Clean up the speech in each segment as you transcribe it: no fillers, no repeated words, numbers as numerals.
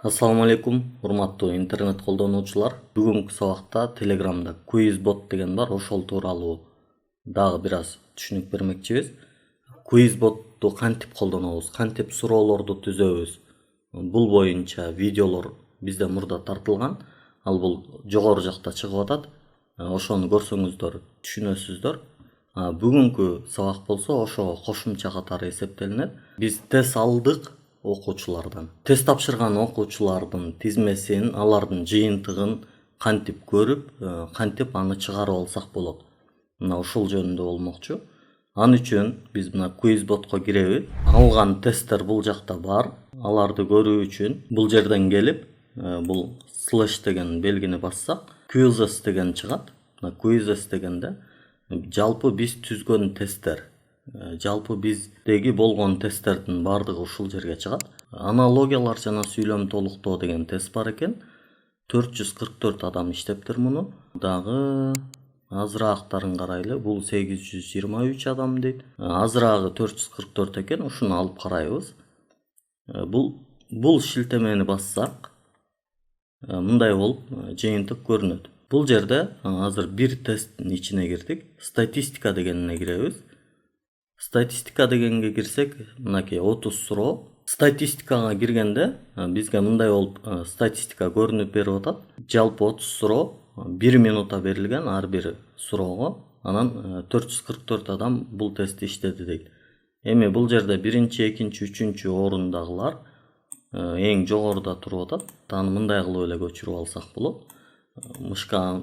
Assalamu алейкум, урматтуу интернет колдонуучулар. Бүгүнкү сабакта Telegramда QuizBot деген бар, ошол тууралуу дагы бир аз түшүнүк бермекчибиз. QuizBot'ту кантип колдонобуз, кантип суроолорду түзөбүз? Бул боюнча видеолор бизде мурда тартылган. Ал бул жогору жакта чыгып атат. Ошону көрсөңүздөр түшүнөсүздөр. Бүгүнкү сабак болсо ошого кошумча катары эсептелинет. Биз тест алдык окуучулардан. Тест тапшырган окуучулардын тизмесин, алардын жыйынтыгын кантип көрүп, кантип аны чыгарып алсак болот. Мына ушул жөнүндө болмокчу. Ал үчүн биз мына QuizBot'ко киребиз. Алган тесттер бул жакта бар. Аларды көрүү үчүн бул жерден келип, бул слэш деген белгини бассак, Quizzes деген чыгат. Мына Quizzes дегенде жалпы биз түзгөн тесттер, жалпы биздеги болгон тесттердин баардыгы ушул жерге чыгат. Аналогиялар жана сүйлөм толуктоо деген тест бар экен. 444 адам иштептир муну. Дагы азыраактарын карайлы. Бул 823 адам дейт. Азыраагы 444 экен. Ушуну алып карайбыз. Бул шилтемени бассак, мындай болуп жыйынтык көрүнөт. Бул жерде азыр бир тесттин ичине кирдик. Статистика дегенине киребиз. Статистика дегенге кирсек, мынакей 30 суроо. Статистикага киргенде бизге мындай болуп статистика көрүнүп берип атат. Жалпы 30 суроо 1 минутта берилген ар бир суроого. Анан 444 адам бул тестти иштеди дейт. Эми бул жерде биринчи, экинчи, үчүнчү орундагылар эң жогоруда туруп атат. Аны мындай кылып эле көчүрүп алсак болот. Мышка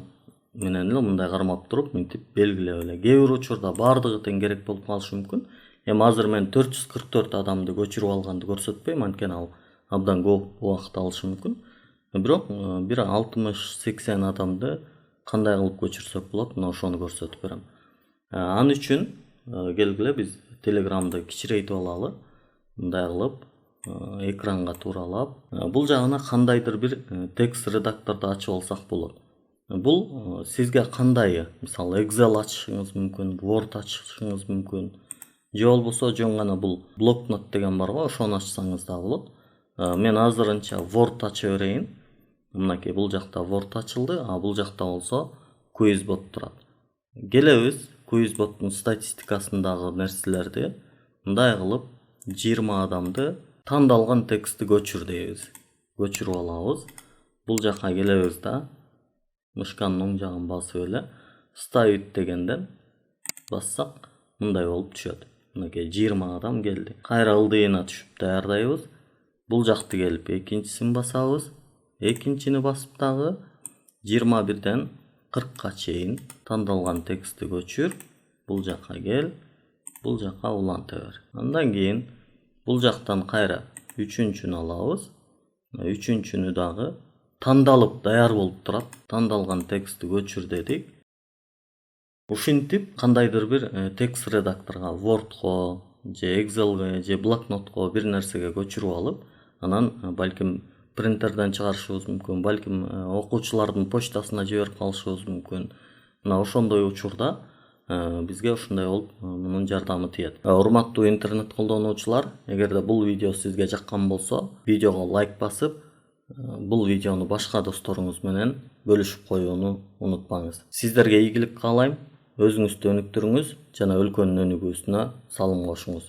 менен эле мындай кармап туруп, мынтип белгилеп эле. Кээ бир учурда баардыгы тең керек болуп калышы мүмкүн. Эми азыр мен 444 адамды көчүрүп алганды көрсөтпөйм, анткени ал абдан көп убакыт алышы мүмкүн. Бирок бир 60-80 адамды кандай кылып көчүрсөк болот, мына ошону көрсөтүп берем. Ал үчүн келгиле биз Telegramды кичирейтип алалы. Мындай кылып экранга тууралап, бул жагына кандайдыр бир текст редакторду ачып алсак болот. Бул сизге кандайы, мисалы Excel ачышыңыз мүмкүн, Word ачышыңыз мүмкүн. Же болбосо жөн гана бул блокнот деген бар го, ошону ачсаңыз да болот. Мен азырынча Word ача берейин. Мынакей бул жакта Word ачылды, а бул жакта болсо QuizBot турат. Келебиз QuizBot'тун статистикасындагы нерселерди мындай кылып 20 адамды тандалган текстти көчүр дейбиз. Көчүрүп алабыз. Бул жакка келебиз да мышканын оң жагын басып эле ставить дегенден бассак мындай болуп түшөт. Мынакей 20 адам келди. Кайра ылдыйына түшүп даярдайбыз. Бул жакты келип экинчисин басабыз. Экинчини басып дагы 21ден 40ка чейин тандалган текстти көчүр. Бул жакка кел. Бул жакка уланта бер. Андан кийин бул жактан кайра үчүнчүнү алабыз. Үчүнчүнү дагы тандалып даяр болуп турат. Тандалган текстти көчүр дедик. Ушинтип кандайдыр бир текст редакторго, Word'го, же Excel'ге, же блокнотко бир нерсеге көчүрүп алып, анан балким принтерден чыгарышыбыз мүмкүн, балким окуучулардын почтасына жиберип калышыбыз мүмкүн. Мына ошондой учурда бизге ушундай болуп мунун жардамы тиет. Урматтуу интернет колдонуучулар, эгерде бул видео сизге жаккан болсо, видеого лайк басып, бул видеону башка досторуңуз менен бөлүшүп коюуну унутпаңыз. Сиздерге ийгилик каалайм. Өзүңүздү өнүктүрүңүз жана өлкөнүн өнүгүүсүнө салым кошуңуз.